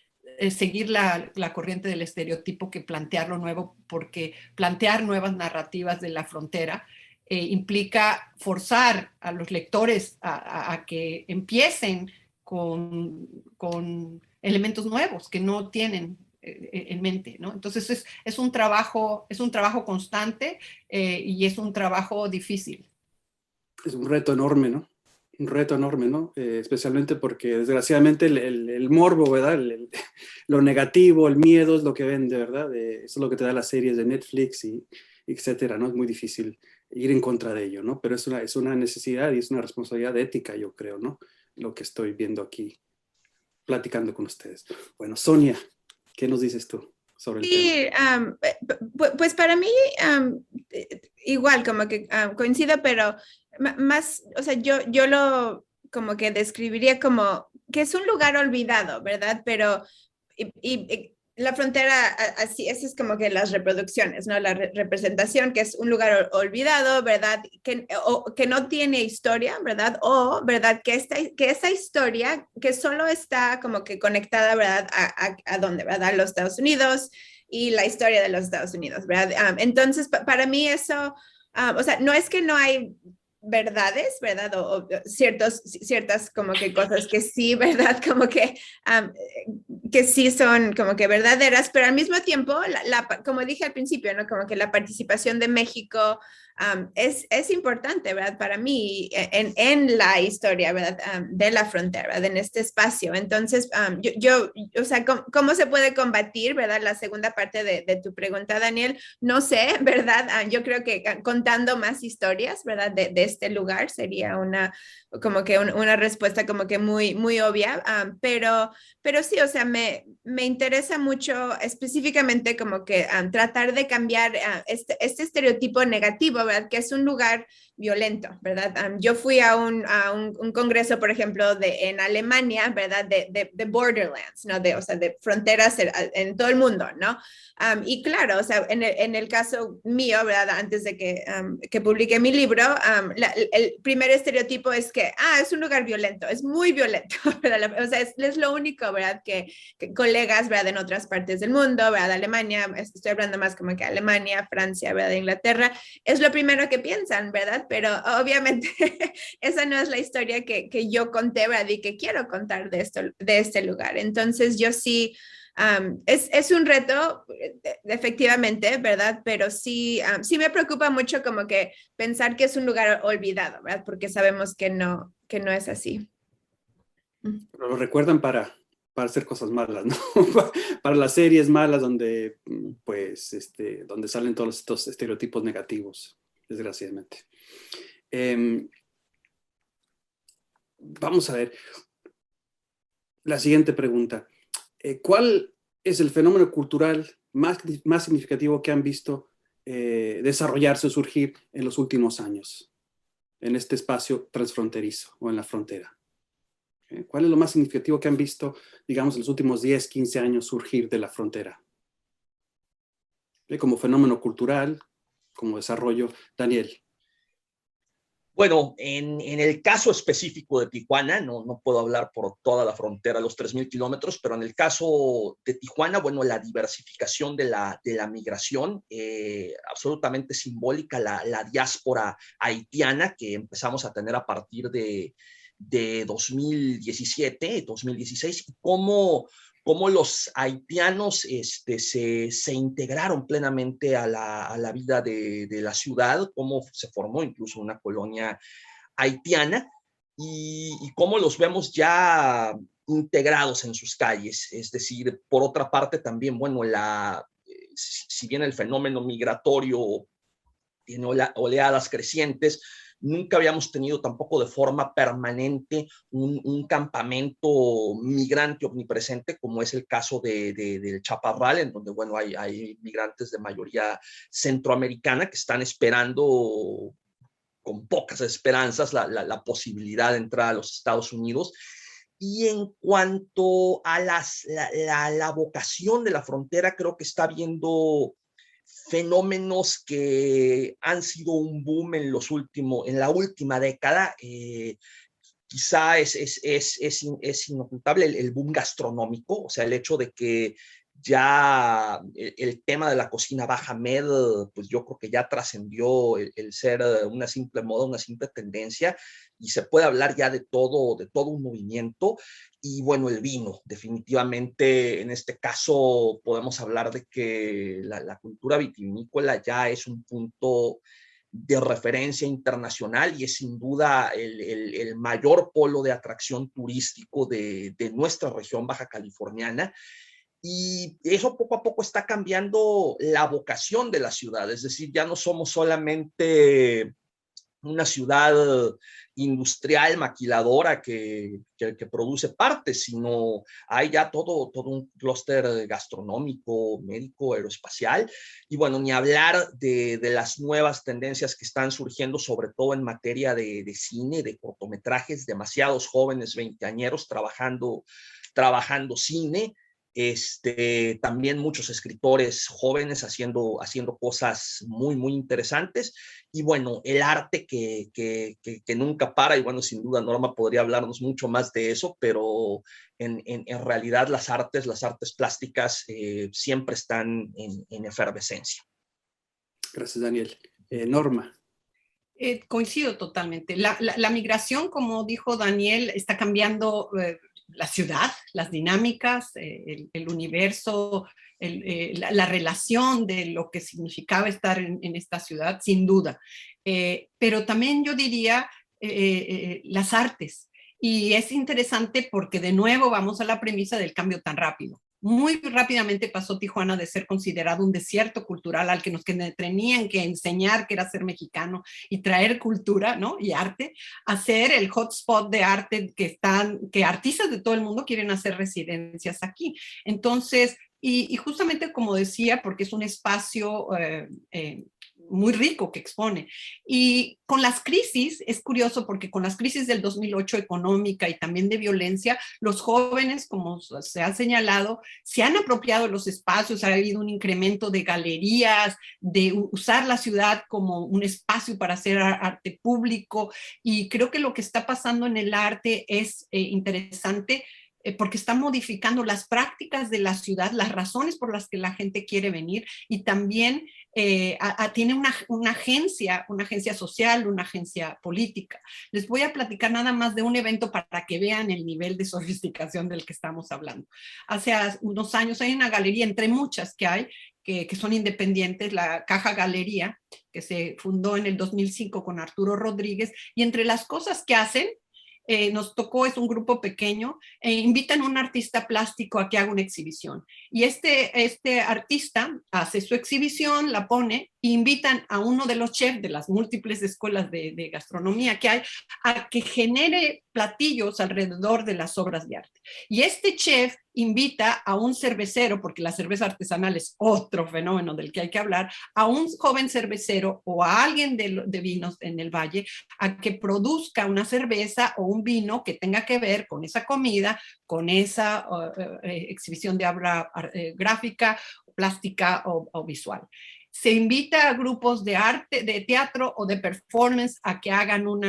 seguir la corriente del estereotipo que plantearlo nuevo, porque plantear nuevas narrativas de la frontera implica forzar a los lectores a que empiecen con elementos nuevos que no tienen en mente, ¿no? Entonces es un trabajo constante y es un trabajo difícil. Es un reto enorme, ¿no? Un reto enorme, ¿no? Especialmente porque desgraciadamente el morbo, ¿verdad? Lo negativo, el miedo es lo que vende, ¿verdad? Eso es lo que te da las series de Netflix y etcétera, ¿no? Es muy difícil ir en contra de ello, ¿no? Pero es una necesidad y es una responsabilidad ética, yo creo, ¿no? Lo que estoy viendo aquí, platicando con ustedes. Bueno, Sonia, ¿qué nos dices tú sobre el tema? Pues para mí, igual, como que coincido, pero más, o sea, yo lo como que describiría como que es un lugar olvidado, ¿verdad? Pero la frontera, así, esas es como que las reproducciones, ¿no? La representación, que es un lugar olvidado, ¿verdad? Que no tiene historia, ¿verdad? O, ¿verdad? Que esa historia, que solo está como que conectada, ¿verdad? ¿A dónde, ¿verdad? A los Estados Unidos y la historia de los Estados Unidos, ¿verdad? Entonces, para mí eso, o sea, no es que no hay verdades, ¿verdad? O ciertas como que cosas que sí, ¿verdad? Como que sí son como que verdaderas, pero al mismo tiempo, como dije al principio, ¿no? Como que la participación de México es importante, ¿verdad? Para mí en la historia, ¿verdad? De la frontera, ¿verdad? En este espacio. Entonces, o sea, ¿cómo se puede combatir, ¿verdad? La segunda parte de tu pregunta, Daniel, no sé, ¿verdad? Yo creo que contando más historias, ¿verdad? De este lugar sería como que una respuesta como que muy, muy obvia, pero sí, o sea, me interesa mucho específicamente como que tratar de cambiar este estereotipo negativo, ¿verdad? Que es un lugar violento, ¿verdad? Yo fui a un congreso, por ejemplo, en Alemania, ¿verdad? De borderlands, ¿no? O sea, de fronteras en todo el mundo, ¿no? Y claro, o sea, en el caso mío, ¿verdad? Antes de que publique mi libro, el primer estereotipo es que, es un lugar violento, es muy violento, ¿verdad? O sea, es lo único, ¿verdad? Que colegas, ¿verdad? En otras partes del mundo, ¿verdad? Alemania, estoy hablando más como que Alemania, Francia, ¿verdad? Inglaterra, es lo primero que piensan, ¿verdad? Pero obviamente esa no es la historia que yo conté, ¿verdad? Y que quiero contar de este lugar. Entonces yo sí, es un reto, efectivamente, ¿verdad? Pero sí, sí me preocupa mucho como que pensar que es un lugar olvidado, ¿verdad? Porque sabemos que no es así. Pero lo recuerdan para hacer cosas malas, ¿no? Para las series malas donde, pues, donde salen todos estos estereotipos negativos, desgraciadamente. Vamos a ver. La siguiente pregunta. ¿Cuál es el fenómeno cultural más significativo que han visto desarrollarse o surgir en los últimos años en este espacio transfronterizo o en la frontera? ¿Cuál es lo más significativo que han visto, digamos, en los últimos 10, 15 años surgir de la frontera? Como fenómeno cultural, como desarrollo. Daniel. Bueno, en el caso específico de Tijuana, no puedo hablar por toda la frontera, los 3,000 kilómetros, pero en el caso de Tijuana, bueno, la diversificación de la migración, absolutamente simbólica, la diáspora haitiana que empezamos a tener a partir de de 2017, 2016, y cómo los haitianos se integraron plenamente a la vida de la ciudad, cómo se formó incluso una colonia haitiana, y cómo los vemos ya integrados en sus calles. Es decir, por otra parte también, bueno, si bien el fenómeno migratorio tiene oleadas crecientes, nunca habíamos tenido tampoco de forma permanente un campamento migrante omnipresente, como es el caso del Chaparral, en donde, bueno, hay migrantes de mayoría centroamericana que están esperando con pocas esperanzas la posibilidad de entrar a los Estados Unidos. Y en cuanto a la vocación de la frontera, creo que está habiendo fenómenos que han sido un boom en la última década. Quizá es inocultable el boom gastronómico, o sea, el hecho de que ya el tema de la cocina Bajamed, pues yo creo que ya trascendió el ser una simple moda, una simple tendencia, y se puede hablar ya de todo un movimiento. Y bueno, el vino, definitivamente en este caso podemos hablar de que la cultura vitivinícola ya es un punto de referencia internacional y es sin duda el mayor polo de atracción turístico de nuestra región baja californiana. Y eso poco a poco está cambiando la vocación de la ciudad, es decir, ya no somos solamente una ciudad industrial, maquiladora que produce partes, sino hay ya todo un clúster gastronómico, médico, aeroespacial, y bueno, ni hablar de las nuevas tendencias que están surgiendo, sobre todo en materia de cine, de cortometrajes, demasiados jóvenes veinteañeros trabajando cine. También muchos escritores jóvenes haciendo cosas muy, muy interesantes, y bueno, el arte que nunca para, y bueno, sin duda Norma podría hablarnos mucho más de eso, pero en realidad las artes plásticas siempre están en efervescencia. Gracias, Daniel. Norma. Coincido totalmente. La migración, como dijo Daniel, está cambiando la ciudad, las dinámicas, el universo, la relación de lo que significaba estar en esta ciudad, sin duda. Pero también yo diría las artes. Y es interesante porque de nuevo vamos a la premisa del cambio tan rápido. Muy rápidamente pasó Tijuana de ser considerado un desierto cultural al que nos tenían que enseñar que era ser mexicano y traer cultura, ¿no? Y arte, a ser el hotspot de arte que artistas de todo el mundo quieren hacer residencias aquí. Entonces, y justamente como decía, porque es un espacio muy rico que expone. Y con las crisis, es curioso porque con las crisis del 2008 económica y también de violencia, los jóvenes, como se ha señalado, se han apropiado los espacios, ha habido un incremento de galerías, de usar la ciudad como un espacio para hacer arte público, y creo que lo que está pasando en el arte es interesante, porque está modificando las prácticas de la ciudad, las razones por las que la gente quiere venir, y también tiene una agencia social, una agencia política. Les voy a platicar nada más de un evento para que vean el nivel de sofisticación del que estamos hablando. Hace unos años hay una galería, entre muchas que hay, que son independientes, la Caja Galería, que se fundó en el 2005 con Arturo Rodríguez, y entre las cosas que hacen, nos tocó, es un grupo pequeño, invitan a un artista plástico a que haga una exhibición. Y este artista hace su exhibición, la pone, e invitan a uno de los chefs de las múltiples escuelas de gastronomía que hay a que genere platillos alrededor de las obras de arte. Y este chef invita a un cervecero, porque la cerveza artesanal es otro fenómeno del que hay que hablar, a un joven cervecero o a alguien de vinos en el valle a que produzca una cerveza o un vino que tenga que ver con esa comida, con esa exhibición de obra gráfica, plástica o visual. Se invita a grupos de arte, de teatro o de performance a que hagan un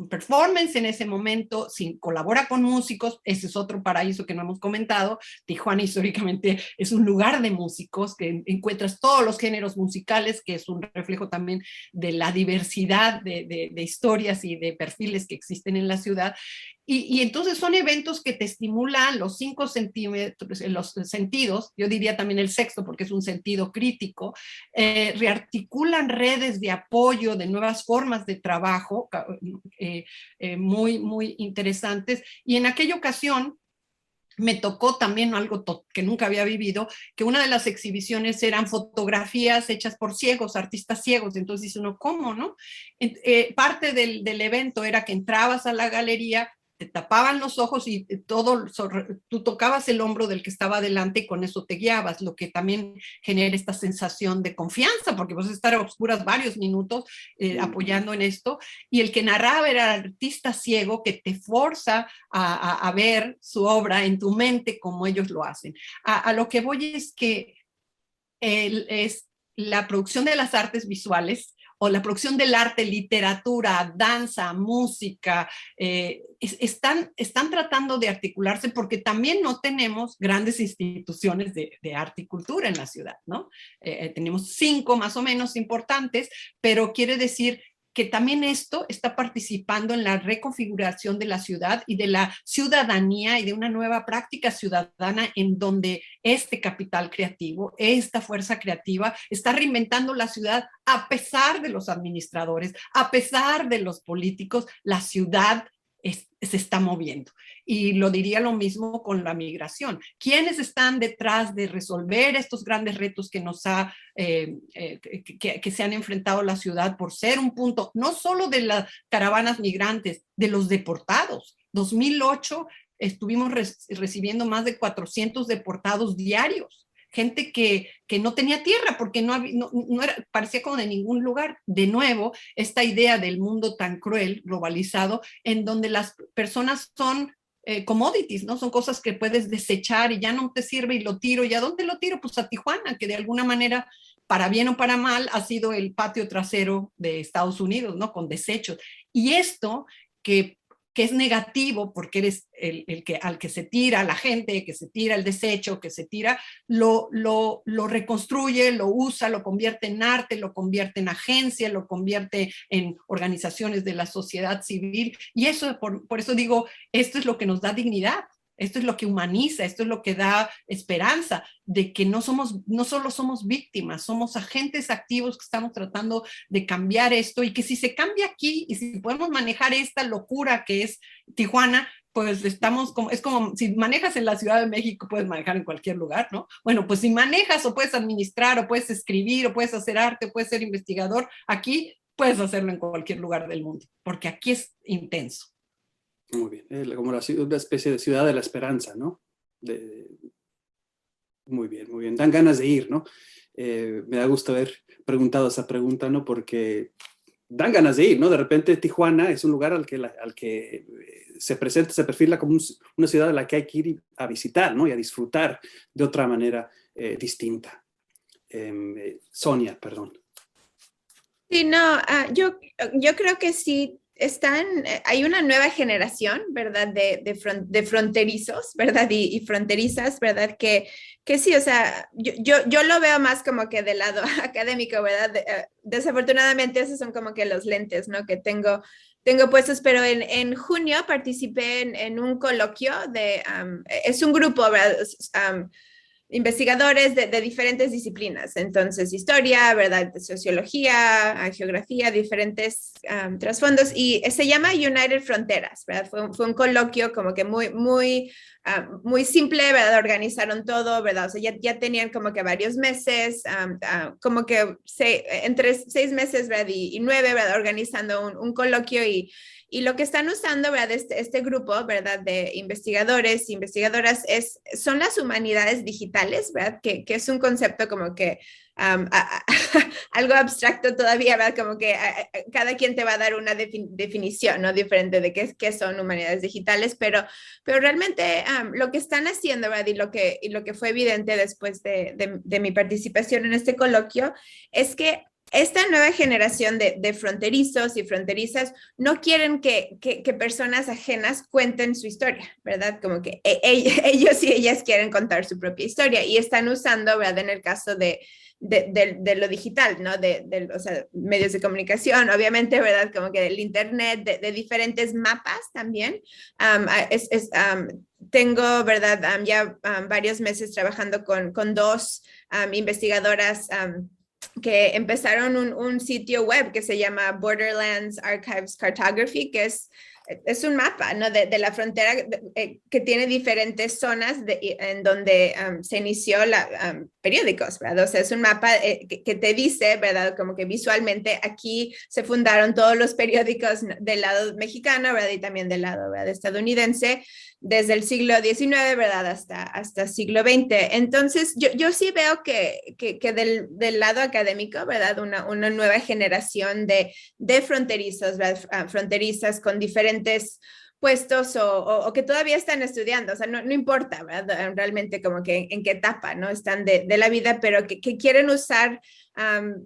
performance en ese momento, colabora con músicos. Ese es otro paraíso que no hemos comentado. Tijuana históricamente es un lugar de músicos, que encuentras todos los géneros musicales, que es un reflejo también de la diversidad de historias y de perfiles que existen en la ciudad. Y entonces son eventos que te estimulan los 5 centímetros, los sentidos, yo diría también el sexto porque es un sentido crítico, rearticulan redes de apoyo, de nuevas formas de trabajo muy, muy interesantes. Y en aquella ocasión me tocó también algo que nunca había vivido, que una de las exhibiciones eran fotografías hechas por ciegos, artistas ciegos. Entonces dice uno, ¿cómo, no? Parte del evento era que entrabas a la galería, te tapaban los ojos y tú tocabas el hombro del que estaba adelante y con eso te guiabas, lo que también genera esta sensación de confianza, porque vas a estar a oscuras varios minutos apoyando en esto, y el que narraba era el artista ciego que te forza a ver su obra en tu mente como ellos lo hacen. A lo que voy es que es la producción de las artes visuales o la producción del arte, literatura, danza, música, están tratando de articularse porque también no tenemos grandes instituciones de arte y cultura en la ciudad, ¿no? Tenemos 5 más o menos importantes, pero quiere decir que también esto está participando en la reconfiguración de la ciudad y de la ciudadanía y de una nueva práctica ciudadana en donde este capital creativo, esta fuerza creativa está reinventando la ciudad a pesar de los administradores, a pesar de los políticos. La ciudad se está moviendo. Y lo diría lo mismo con la migración. ¿Quiénes están detrás de resolver estos grandes retos que que se han enfrentado la ciudad por ser un punto, no solo de las caravanas migrantes, de los deportados? 2008 estuvimos recibiendo más de 400 deportados diarios. Gente que no tenía tierra porque no era, parecía como de ningún lugar. De nuevo, esta idea del mundo tan cruel, globalizado, en donde las personas son commodities, ¿no? Son cosas que puedes desechar y ya no te sirve y lo tiro. ¿Y a dónde lo tiro? Pues a Tijuana, que de alguna manera, para bien o para mal, ha sido el patio trasero de Estados Unidos, ¿no? Con desechos. Y esto que es negativo porque eres al que se tira la gente, que se tira el desecho, que se tira, lo reconstruye, lo usa, lo convierte en arte, lo convierte en agencia, lo convierte en organizaciones de la sociedad civil. Y eso, por eso digo, esto es lo que nos da dignidad. Esto es lo que humaniza, esto es lo que da esperanza de que no solo somos víctimas, somos agentes activos que estamos tratando de cambiar esto, y que si se cambia aquí y si podemos manejar esta locura que es Tijuana, pues es como si manejas en la Ciudad de México, puedes manejar en cualquier lugar, ¿no? Bueno, pues si manejas o puedes administrar o puedes escribir o puedes hacer arte o puedes ser investigador, aquí puedes hacerlo en cualquier lugar del mundo, porque aquí es intenso. Muy bien, como una especie de ciudad de la esperanza, ¿no? Muy bien, muy bien. Dan ganas de ir, ¿no? Me da gusto haber preguntado esa pregunta, ¿no? Porque dan ganas de ir, ¿no? De repente Tijuana es un lugar al que se presenta, se perfila como una ciudad a la que hay que ir a visitar, ¿no? Y a disfrutar de otra manera distinta. Sonia, perdón. Sí, no, yo creo que sí. Hay una nueva generación, ¿verdad? De fronterizos, ¿verdad? Y fronterizas, ¿verdad? Que sí, o sea, yo lo veo más como que del lado académico, ¿verdad? Desafortunadamente esos son como que los lentes, ¿no? Que tengo puestos, pero en junio participé en un coloquio es un grupo, ¿verdad? Investigadores de diferentes disciplinas, entonces historia, ¿verdad? Sociología, geografía, diferentes trasfondos, y se llama United Fronteras, ¿verdad? Fue un coloquio como que muy simple, ¿verdad? Organizaron todo, ¿verdad? O sea, ya tenían como que varios meses, como que entre 6 meses, ¿verdad? Y 9, ¿verdad? Organizando un coloquio, y lo que están usando, ¿verdad? Este grupo, ¿verdad? De investigadores e investigadoras son las humanidades digitales, ¿verdad? Que es un concepto como que algo abstracto todavía, ¿verdad? Como que cada quien te va a dar una definición, ¿no? Diferente de qué son humanidades digitales, pero realmente lo que están haciendo, ¿verdad? Y lo que fue evidente después de mi participación en este coloquio es que esta nueva generación de fronterizos y fronterizas no quieren que personas ajenas cuenten su historia, ¿verdad? Como que ellos y ellas quieren contar su propia historia y están usando, ¿verdad? En el caso de lo digital, ¿no? O sea, medios de comunicación, obviamente, ¿verdad? Como que el internet, de diferentes mapas también. Tengo, ¿verdad? Ya varios meses trabajando con dos investigadoras que empezaron un sitio web que se llama Borderlands Archives Cartography, que es un mapa, ¿no? de la frontera que tiene diferentes zonas en donde se inició periódicos, ¿verdad? O sea, es un mapa que te dice, ¿verdad? Como que visualmente aquí se fundaron todos los periódicos del lado mexicano, ¿verdad? Y también del lado, ¿verdad? Estadounidense, desde el siglo XIX, ¿verdad? Hasta siglo XX. Entonces, yo sí veo que del lado académico, ¿verdad? Una nueva generación de fronterizos, ¿verdad? Fronterizas con diferentes puestos o que todavía están estudiando, o sea, no importa, ¿verdad? Realmente como que en qué etapa, ¿no? Están de la vida, pero que quieren usar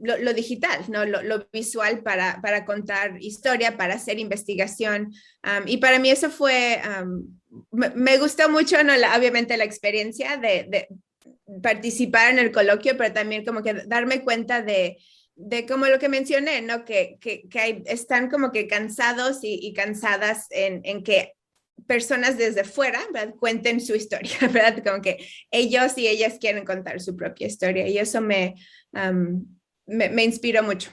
lo digital, ¿no? Lo visual para contar historia, para hacer investigación. Y para mí eso fue, me gustó mucho, ¿no? Obviamente la experiencia de participar en el coloquio, pero también como que darme cuenta de como lo que mencioné, ¿no? Que están como que cansados y cansadas en que personas desde fuera, ¿verdad? Cuenten su historia, ¿verdad? Como que ellos y ellas quieren contar su propia historia y eso me inspiró mucho.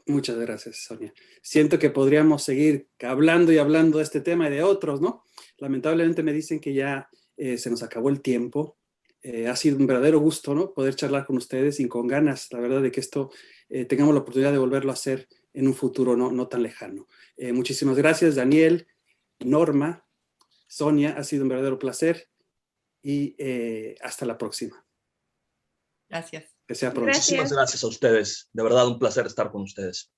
Muchas gracias, Sonia. Siento que podríamos seguir hablando y hablando de este tema y de otros, ¿no? Lamentablemente me dicen que ya se nos acabó el tiempo. Ha sido un verdadero gusto, ¿no? Poder charlar con ustedes y con ganas, la verdad, de que esto tengamos la oportunidad de volverlo a hacer en un futuro no tan lejano. Muchísimas gracias, Daniel, Norma, Sonia, ha sido un verdadero placer y hasta la próxima. Gracias. Que sea pronto. Muchísimas gracias a ustedes. De verdad, un placer estar con ustedes.